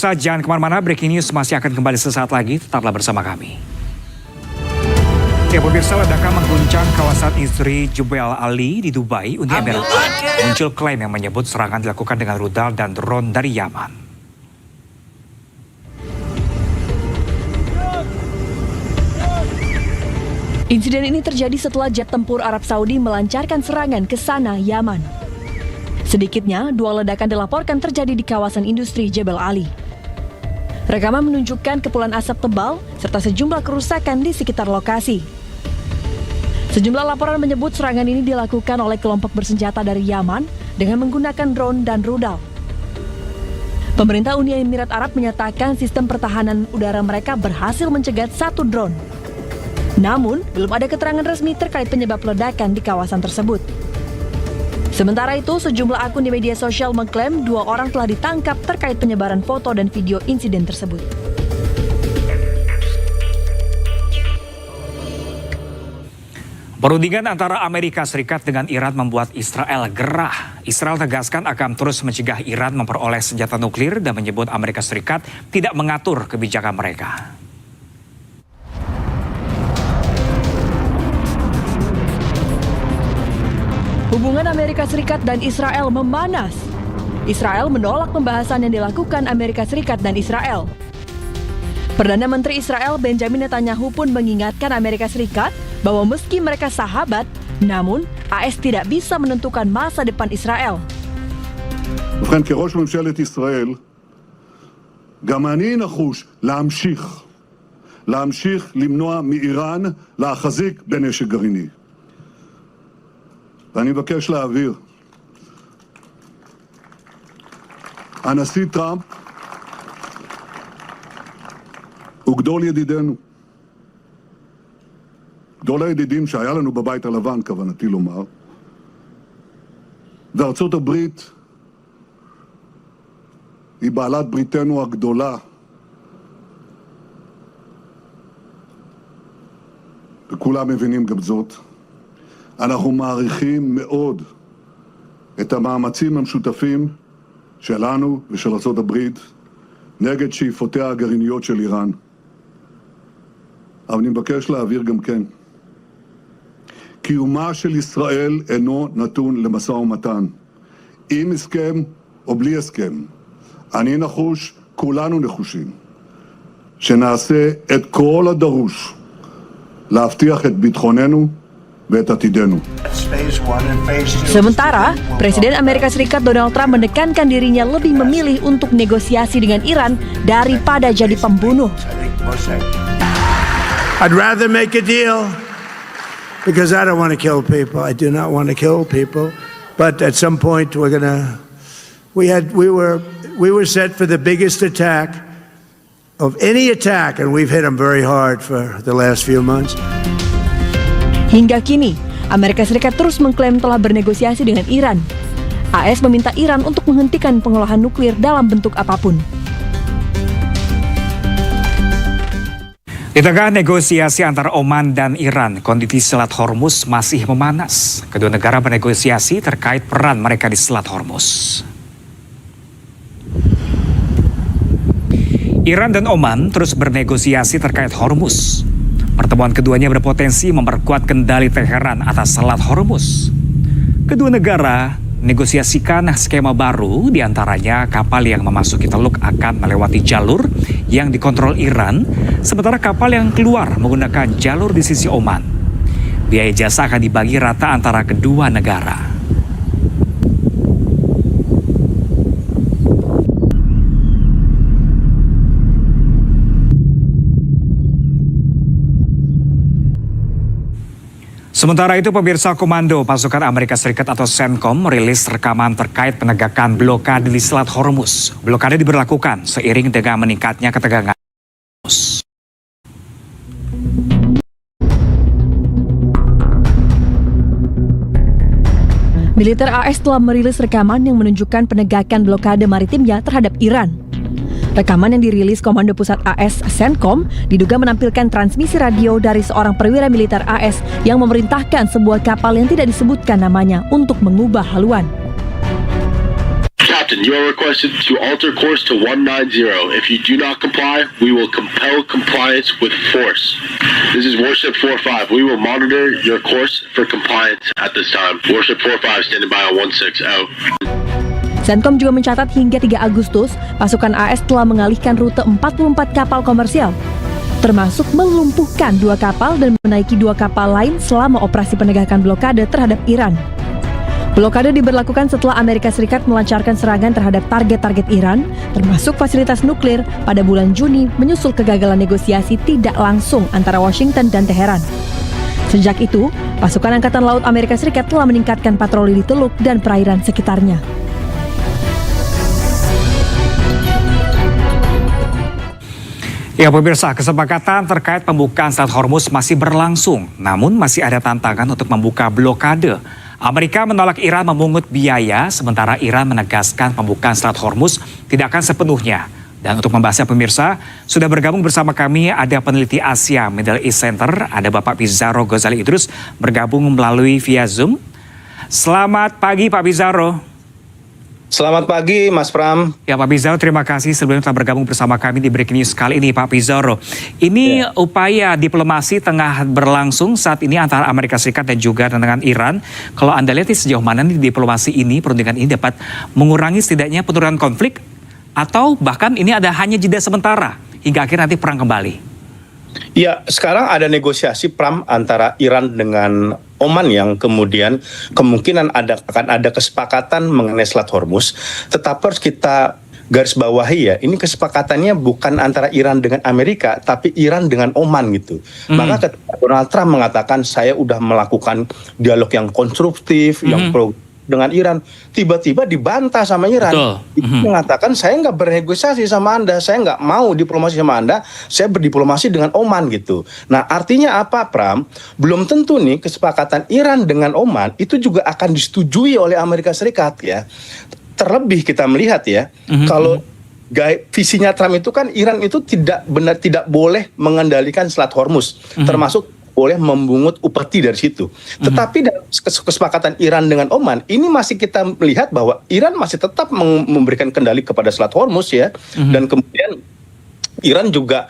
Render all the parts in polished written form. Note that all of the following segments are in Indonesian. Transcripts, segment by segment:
Jangan kemana-mana, breaking news masih akan kembali sesaat lagi, tetaplah bersama kami. Ya pemirsa, ledakan mengguncang kawasan industri Jebel Ali di Dubai, Uni Emirat Arab. Muncul klaim yang menyebut serangan dilakukan dengan rudal dan drone dari Yaman. Insiden ini terjadi setelah jet tempur Arab Saudi melancarkan serangan ke sana, Yaman. Sedikitnya, 2 ledakan dilaporkan terjadi di kawasan industri Jebel Ali. Rekaman menunjukkan kepulan asap tebal serta sejumlah kerusakan di sekitar lokasi. Sejumlah laporan menyebut serangan ini dilakukan oleh kelompok bersenjata dari Yaman dengan menggunakan drone dan rudal. Pemerintah Uni Emirat Arab menyatakan sistem pertahanan udara mereka berhasil mencegat 1 drone. Namun, belum ada keterangan resmi terkait penyebab ledakan di kawasan tersebut. Sementara itu, sejumlah akun di media sosial mengklaim 2 orang telah ditangkap terkait penyebaran foto dan video insiden tersebut. Perundingan antara Amerika Serikat dengan Iran membuat Israel gerah. Israel tegaskan akan terus mencegah Iran memperoleh senjata nuklir dan menyebut Amerika Serikat tidak mengatur kebijakan mereka. Hubungan Amerika Serikat dan Israel memanas. Israel menolak pembahasan yang dilakukan Amerika Serikat dan Israel. Perdana Menteri Israel Benjamin Netanyahu pun mengingatkan Amerika Serikat bahwa meski mereka sahabat, namun AS tidak bisa menentukan masa depan Israel. ובכן, כראש ממשלת ישראל, גם אני נחוש להמשיך למנוע מאיראן להחזיק בנשק גרעיני. ואני מבקש להעביר, הנשיא טראמפ הוא גדול ידידינו. גדול הידידים שהיה לנו בבית הלבן, כוונתי לומר, וארצות הברית היא בעלת בריתנו הגדולה, וכולם מבינים גם זאת. אנחנו מעריכים מאוד את המאמצים המשותפים שלנו ושל ארצות הברית נגד שאיפותיה הגרעיניות של איראן. אבל אני מבקש להעביר גם כן. קיומה של ישראל אינו נתון למשא ומתן. עם הסכם או בלי הסכם. אני נחוש, כולנו נחושים, שנעשה את כל הדרוש להבטיח את ביטחוננו Sementara, Presiden Amerika Serikat Donald Trump menekankan dirinya lebih memilih untuk negosiasi dengan Iran daripada jadi pembunuh. I'd rather make a deal because I don't want to kill people. I do not want to kill people. But at some point we were set for the biggest attack of any attack, and we've hit them very hard for the last few months. Hingga kini, Amerika Serikat terus mengklaim telah bernegosiasi dengan Iran. AS meminta Iran untuk menghentikan pengolahan nuklir dalam bentuk apapun. Di tengah negosiasi antara Oman dan Iran, kondisi Selat Hormuz masih memanas. Kedua negara bernegosiasi terkait peran mereka di Selat Hormuz. Iran dan Oman terus bernegosiasi terkait Hormuz. Pertemuan keduanya berpotensi memperkuat kendali Teheran atas Selat Hormuz. Kedua negara negosiasikan skema baru, diantaranya kapal yang memasuki teluk akan melewati jalur yang dikontrol Iran, sementara kapal yang keluar menggunakan jalur di sisi Oman. Biaya jasa akan dibagi rata antara kedua negara. Sementara itu, pemirsa, Komando Pasukan Amerika Serikat atau CENTCOM merilis rekaman terkait penegakan blokade di Selat Hormuz. Blokade diberlakukan seiring dengan meningkatnya ketegangan. Militer AS telah merilis rekaman yang menunjukkan penegakan blokade maritimnya terhadap Iran. Rekaman yang dirilis Komando Pusat AS CENTCOM diduga menampilkan transmisi radio dari seorang perwira militer AS yang memerintahkan sebuah kapal yang tidak disebutkan namanya untuk mengubah haluan. Captain, you are requested to alter course to 190. If you do not comply, we will compel compliance with force. This is Warship 45. We will monitor your course for compliance at this time. Warship 45 standing by on 16 out. CENTCOM juga mencatat hingga 3 Agustus, pasukan AS telah mengalihkan rute 44 kapal komersial, termasuk melumpuhkan 2 kapal dan menaiki 2 kapal lain selama operasi penegakan blokade terhadap Iran. Blokade diberlakukan setelah Amerika Serikat melancarkan serangan terhadap target-target Iran, termasuk fasilitas nuklir pada bulan Juni, menyusul kegagalan negosiasi tidak langsung antara Washington dan Teheran. Sejak itu, pasukan Angkatan Laut Amerika Serikat telah meningkatkan patroli di Teluk dan perairan sekitarnya. Ya pemirsa, kesepakatan terkait pembukaan Selat Hormuz masih berlangsung, namun masih ada tantangan untuk membuka blokade. Amerika menolak Iran memungut biaya, sementara Iran menegaskan pembukaan Selat Hormuz tidak akan sepenuhnya. Dan untuk membahasnya pemirsa, sudah bergabung bersama kami ada peneliti Asia Middle East Center, ada Bapak Pizarro Ghazali Idrus, bergabung melalui via Zoom. Selamat pagi Pak Pizarro. Selamat pagi Mas Pram. Ya Pak Pizarro, terima kasih sebelumnya telah bergabung bersama kami di Breaking News kali ini Pak Pizarro. Ini upaya diplomasi tengah berlangsung saat ini antara Amerika Serikat dan juga dengan Iran. Kalau Anda lihat sejauh mana nih diplomasi ini, perundingan ini dapat mengurangi setidaknya penurunan konflik atau bahkan ini ada hanya jeda sementara hingga akhir nanti perang kembali? Ya, sekarang ada negosiasi Pram antara Iran dengan Oman yang kemudian kemungkinan akan ada kesepakatan mengenai Selat Hormuz. Tetapi harus kita garis bawahi ya, ini kesepakatannya bukan antara Iran dengan Amerika, tapi Iran dengan Oman gitu. Maka ketika Donald Trump mengatakan saya udah melakukan dialog yang konstruktif, yang pro dengan Iran, tiba-tiba dibantah sama Iran. Itu mengatakan saya nggak bernegosiasi sama Anda, saya nggak mau diplomasi sama Anda, saya berdiplomasi dengan Oman gitu. Nah artinya apa Pram? Belum tentu nih kesepakatan Iran dengan Oman itu juga akan disetujui oleh Amerika Serikat ya. Terlebih kita melihat ya, kalau visinya Trump itu kan Iran itu tidak boleh mengendalikan Selat Hormuz, termasuk boleh memungut upeti dari situ. Tetapi dalam kesepakatan Iran dengan Oman, ini masih kita melihat bahwa Iran masih tetap memberikan kendali kepada Selat Hormuz ya, dan kemudian Iran juga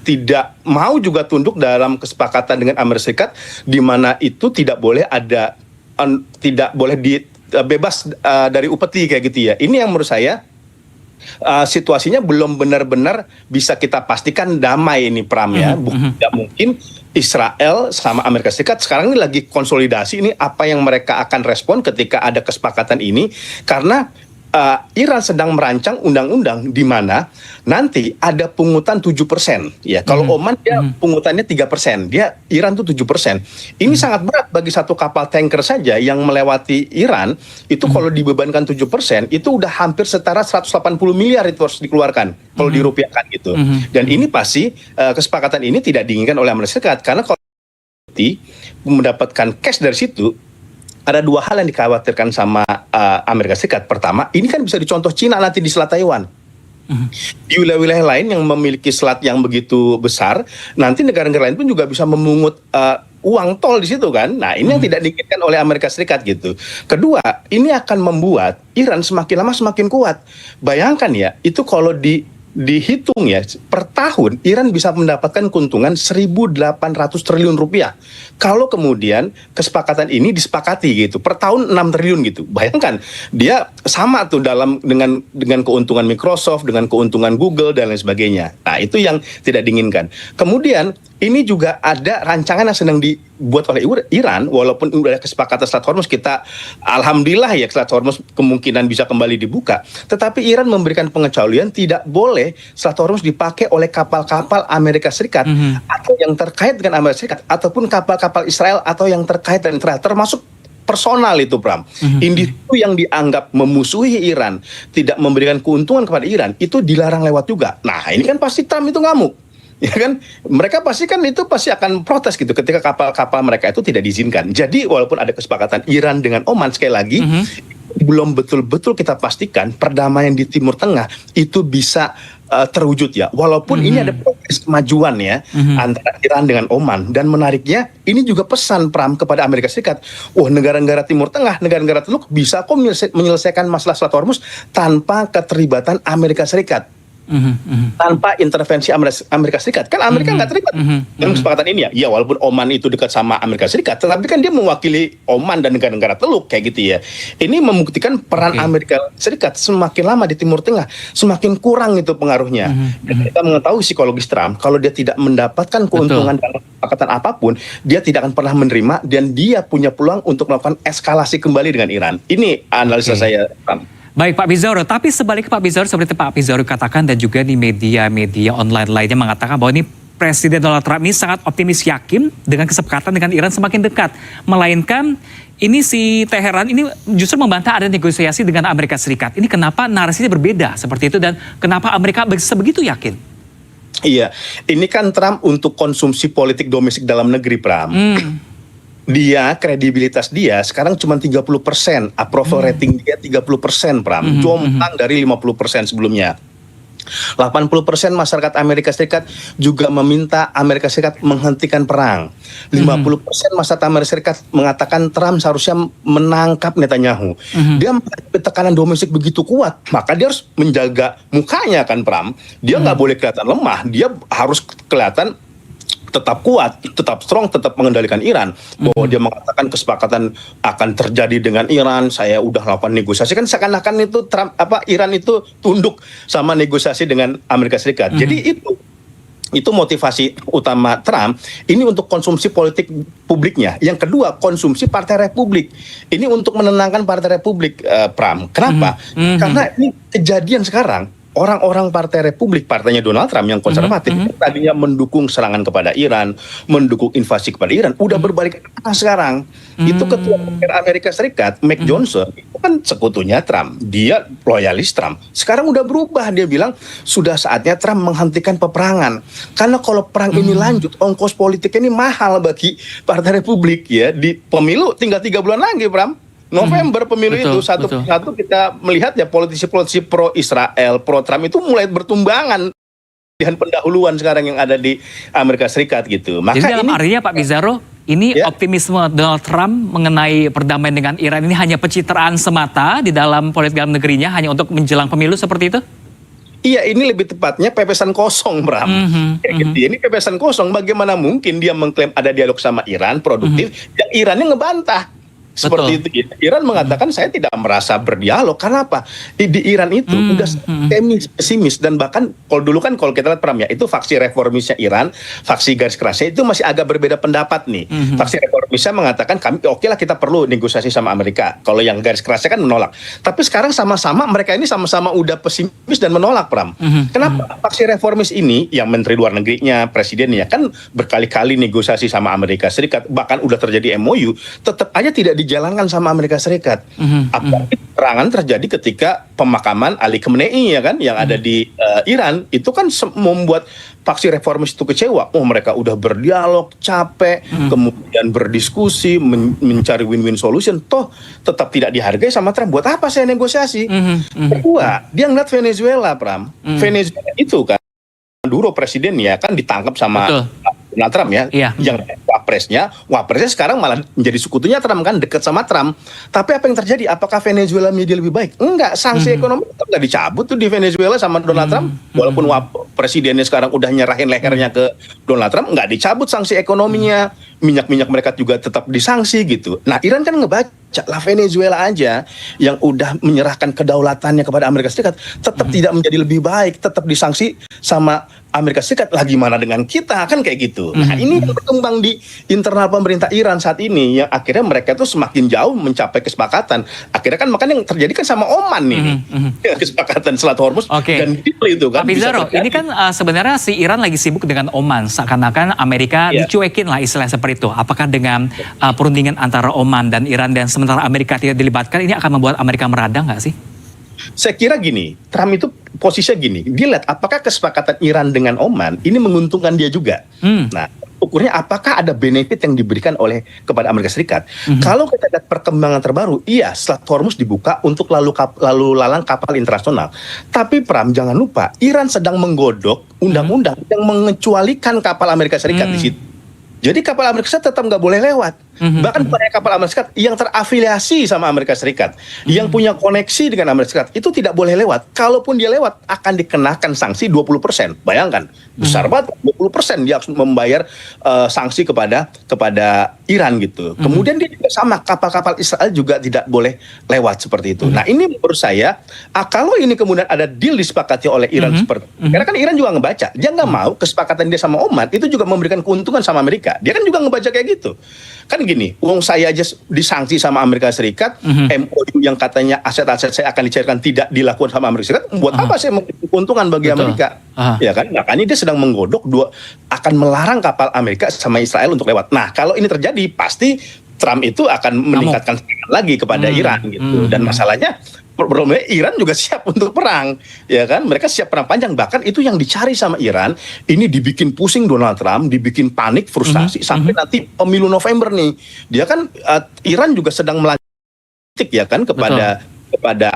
tidak mau juga tunduk dalam kesepakatan dengan Amerika Serikat, di mana itu tidak boleh bebas dari upeti kayak gitu ya. Ini yang menurut saya situasinya belum benar-benar bisa kita pastikan damai ini Pram ya. Tidak mungkin Israel sama Amerika Serikat sekarang ini lagi konsolidasi ini apa yang mereka akan respon ketika ada kesepakatan ini, karena Iran sedang merancang undang-undang di mana nanti ada pungutan 7% ya. Kalau Oman dia pungutannya 3%, Iran tuh 7%. Ini sangat berat bagi satu kapal tanker saja yang melewati Iran itu kalau dibebankan 7% itu udah hampir setara 180 miliar itu harus dikeluarkan kalau dirupiahkan gitu. Dan ini pasti kesepakatan ini tidak diinginkan oleh Amerika Serikat, karena kalau mendapatkan cash dari situ, ada 2 hal yang dikhawatirkan sama Amerika Serikat. Pertama, ini kan bisa dicontoh Cina nanti di Selat Taiwan. Di wilayah-wilayah lain yang memiliki selat yang begitu besar, nanti negara-negara lain pun juga bisa memungut uang tol di situ kan. Nah, ini yang tidak diinginkan oleh Amerika Serikat gitu. Kedua, ini akan membuat Iran semakin lama semakin kuat. Bayangkan ya, itu kalau dihitung ya, per tahun Iran bisa mendapatkan keuntungan 1.800 triliun rupiah. Kalau kemudian kesepakatan ini disepakati gitu, per tahun 6 triliun gitu. Bayangkan, dia sama tuh dengan keuntungan Microsoft, dengan keuntungan Google dan lain sebagainya. Nah, itu yang tidak diinginkan. Kemudian ini juga ada rancangan yang sedang dibuat oleh Iran, walaupun udah kesepakatan Selat Hormuz, kita alhamdulillah ya Selat Hormuz kemungkinan bisa kembali dibuka. Tetapi Iran memberikan pengecualian tidak boleh Selat Hormuz dipakai oleh kapal-kapal Amerika Serikat atau yang terkait dengan Amerika Serikat, ataupun kapal-kapal Israel atau yang terkait dengan Israel, termasuk personal itu Pram. Individu yang dianggap memusuhi Iran, tidak memberikan keuntungan kepada Iran, itu dilarang lewat juga. Nah ini kan pasti Trump itu ngamuk. Ya kan, mereka pasti akan protes gitu ketika kapal-kapal mereka itu tidak diizinkan. Jadi walaupun ada kesepakatan Iran dengan Oman, sekali lagi itu belum betul-betul kita pastikan perdamaian di Timur Tengah itu bisa terwujud ya. Walaupun ini ada progres kemajuan ya antara Iran dengan Oman. Dan menariknya ini juga pesan Pram kepada Amerika Serikat. Wah, negara-negara Timur Tengah, negara-negara Teluk bisa kok menyelesaikan masalah Selat Hormuz tanpa keterlibatan Amerika Serikat. Tanpa intervensi Amerika Serikat. Kan Amerika nggak terlibat dalam kesepakatan ini ya. Ya walaupun Oman itu dekat sama Amerika Serikat, tetapi kan dia mewakili Oman dan negara-negara Teluk kayak gitu ya. Ini membuktikan peran Amerika Serikat semakin lama di Timur Tengah semakin kurang itu pengaruhnya. Dan kita mengetahui psikologis Trump, kalau dia tidak mendapatkan keuntungan dalam kesepakatan apapun, dia tidak akan pernah menerima dan dia punya peluang untuk melakukan eskalasi kembali dengan Iran. Ini analisa saya, Trump. Baik Pak Pizarro, tapi sebaliknya Pak Pizarro seperti Pak Pizarro katakan dan juga di media-media online lainnya mengatakan bahwa ini Presiden Donald Trump ini sangat optimis yakin dengan kesepakatan dengan Iran semakin dekat. Melainkan ini si Teheran ini justru membantah ada negosiasi dengan Amerika Serikat. Ini kenapa narasinya berbeda seperti itu dan kenapa Amerika sebegitu yakin? Iya, ini kan Trump untuk konsumsi politik domestik dalam negeri, Pram. Dia, kredibilitas dia sekarang cuma 30%, approval rating dia 30%, Pram. Jomplang dari 50% sebelumnya. 80% masyarakat Amerika Serikat juga meminta Amerika Serikat menghentikan perang. 50% masyarakat Amerika Serikat mengatakan Trump seharusnya menangkap Netanyahu. Dia menghadapi tekanan domestik begitu kuat, maka dia harus menjaga mukanya kan, Pram. Dia nggak boleh kelihatan lemah, dia harus kelihatan tetap kuat, tetap strong, tetap mengendalikan Iran. Bahwa dia mengatakan kesepakatan akan terjadi dengan Iran, saya udah lakukan negosiasi, kan seakan-akan itu Iran itu tunduk sama negosiasi dengan Amerika Serikat. Jadi itu motivasi utama Trump. Ini untuk konsumsi politik publiknya. Yang kedua, konsumsi Partai Republik. Ini untuk menenangkan Partai Republik, Pram. Kenapa? Karena ini kejadian sekarang. Orang-orang Partai Republik, partainya Donald Trump yang konservatif, tadinya mendukung serangan kepada Iran, mendukung invasi kepada Iran, udah berbalik ke tengah sekarang. Itu ketua Amerika Serikat, Mike Johnson, itu kan sekutunya Trump. Dia loyalis Trump. Sekarang udah berubah, dia bilang sudah saatnya Trump menghentikan peperangan. Karena kalau perang ini lanjut, ongkos politiknya ini mahal bagi Partai Republik ya. Di pemilu tinggal 3 bulan lagi, Pram. November pemilu itu satu persatu kita melihat ya politisi-politisi pro Israel, pro Trump itu mulai bertumbangan dengan pendahuluan sekarang yang ada di Amerika Serikat gitu. Maka jadi dalam artinya Pak Pizarro, ini optimisme Donald Trump mengenai perdamaian dengan Iran ini hanya pencitraan semata di dalam politik dalam negerinya hanya untuk menjelang pemilu seperti itu? Iya, ini lebih tepatnya pepesan kosong, Bram. Ini pepesan kosong. Bagaimana mungkin dia mengklaim ada dialog sama Iran produktif, yang Irannya ngebantah. Seperti itu. Iran mengatakan saya tidak merasa berdialog. Karena apa? Di Iran itu udah pesimis dan bahkan kalau kita lihat Pram ya, itu faksi reformisnya Iran, faksi garis kerasnya itu masih agak berbeda pendapat nih. Faksi reformisnya mengatakan kami oke lah kita perlu negosiasi sama Amerika. Kalau yang garis kerasnya kan menolak. Tapi sekarang sama-sama mereka ini sama-sama udah pesimis dan menolak, Pram. Kenapa? Faksi reformis ini yang menteri luar negerinya, presidennya kan berkali-kali negosiasi sama Amerika Serikat, bahkan udah terjadi MOU, tetap aja tidak dijalankan sama Amerika Serikat. Apalagi perangan terjadi ketika pemakaman Ali Khamenei ya kan yang ada di Iran, itu kan membuat faksi reformis itu kecewa. Oh, mereka udah berdialog, capek, kemudian berdiskusi, mencari win-win solution, toh tetap tidak dihargai sama Trump. Buat apa saya negosiasi? Kedua, dia ngeliat Venezuela, Pram. Venezuela itu kan Maduro presidennya kan ditangkap sama Donald Trump ya, yang wapresnya sekarang malah menjadi sekutunya Trump kan, dekat sama Trump. Tapi apa yang terjadi? Apakah Venezuela menjadi lebih baik? Enggak, sanksi ekonomi tetap nggak dicabut tuh di Venezuela sama Donald Trump. Walaupun presidennya sekarang udah nyerahin lehernya ke Donald Trump, nggak dicabut sanksi ekonominya. Minyak mereka juga tetap disanksi gitu. Nah, Iran kan ngebaca lah Venezuela aja yang udah menyerahkan kedaulatannya kepada Amerika Serikat tetap tidak menjadi lebih baik, tetap disanksi sama Amerika Serikat. Lah gimana dengan kita? Kan kayak gitu. Nah, ini yang berkembang di internal pemerintah Iran saat ini yang akhirnya mereka tuh semakin jauh mencapai kesepakatan. Akhirnya kan makanya yang terjadi kan sama Oman nih. Kesepakatan Selat Hormuz dan itu kan. Pak Pizarro, ini kan sebenarnya si Iran lagi sibuk dengan Oman, seakan-akan Amerika dicuekin lah istilah seperti itu. Apakah dengan perundingan antara Oman dan Iran dan sementara Amerika tidak dilibatkan, ini akan membuat Amerika meradang nggak sih? Saya kira gini, Trump itu posisinya gini, dia lihat apakah kesepakatan Iran dengan Oman ini menguntungkan dia juga. Nah, ukurnya apakah ada benefit yang diberikan oleh kepada Amerika Serikat. Kalau kita lihat perkembangan terbaru, iya, Selat Hormuz dibuka untuk lalu lalang kapal internasional. Tapi Pram, jangan lupa, Iran sedang menggodok undang-undang yang mengecualikan kapal Amerika Serikat di situ. Jadi kapal Amerika Serikat tetap nggak boleh lewat. Bahkan bukan kapal Amerika Serikat yang terafiliasi sama Amerika Serikat, yang punya koneksi dengan Amerika Serikat, itu tidak boleh lewat. Kalaupun dia lewat, akan dikenakan sanksi 20%. Bayangkan, besar banget, 20% dia harus membayar sanksi kepada Iran gitu. Kemudian dia juga sama, kapal-kapal Israel juga tidak boleh lewat seperti itu. Nah ini menurut saya, kalau ini kemudian ada deal disepakati oleh Iran seperti karena kan Iran juga ngebaca, dia nggak mau kesepakatan dia sama Oman itu juga memberikan keuntungan sama Amerika. Dia kan juga ngebaca kayak gitu. Kan gini, uang saya aja disanksi sama Amerika Serikat, MOU yang katanya aset-aset saya akan dicairkan tidak dilakukan sama Amerika Serikat, buat apa saya memberikan keuntungan bagi Amerika? Ya kan, makanya dia sedang menggodok akan melarang kapal Amerika sama Israel untuk lewat. Nah, kalau ini terjadi, pasti Trump itu akan meningkatkan serangan lagi kepada Iran gitu. Dan masalahnya problemnya Iran juga siap untuk perang, ya kan? Mereka siap perang panjang, bahkan itu yang dicari sama Iran. Ini dibikin pusing Donald Trump, dibikin panik, frustasi sampai nanti pemilu November nih. Dia kan Iran juga sedang melantik ya kan kepada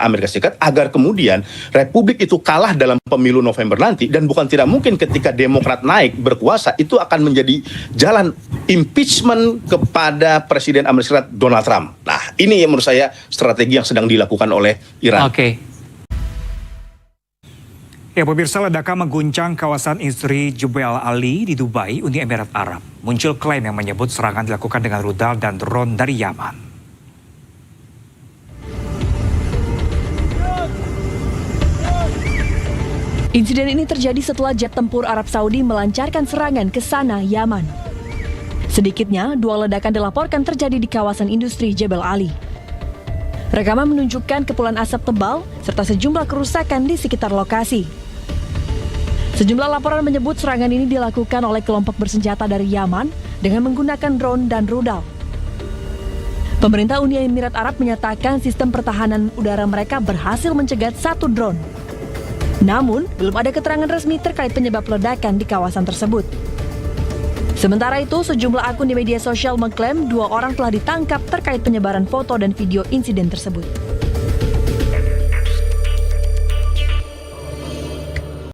Amerika Serikat agar kemudian Republik itu kalah dalam pemilu November nanti, dan bukan tidak mungkin ketika Demokrat naik berkuasa itu akan menjadi jalan impeachment kepada Presiden Amerika Serikat Donald Trump. Nah ini yang menurut saya strategi yang sedang dilakukan oleh Iran. Oke. Ya pemirsa, ledakan mengguncang kawasan industri Jebel Ali di Dubai, Uni Emirat Arab. Muncul klaim yang menyebut serangan dilakukan dengan rudal dan drone dari Yaman. Insiden ini terjadi setelah jet tempur Arab Saudi melancarkan serangan ke Sanaa, Yaman. Sedikitnya, 2 ledakan dilaporkan terjadi di kawasan industri Jebel Ali. Rekaman menunjukkan kepulan asap tebal serta sejumlah kerusakan di sekitar lokasi. Sejumlah laporan menyebut serangan ini dilakukan oleh kelompok bersenjata dari Yaman dengan menggunakan drone dan rudal. Pemerintah Uni Emirat Arab menyatakan sistem pertahanan udara mereka berhasil mencegat 1 drone. Namun, belum ada keterangan resmi terkait penyebab ledakan di kawasan tersebut. Sementara itu, sejumlah akun di media sosial mengklaim 2 orang telah ditangkap terkait penyebaran foto dan video insiden tersebut.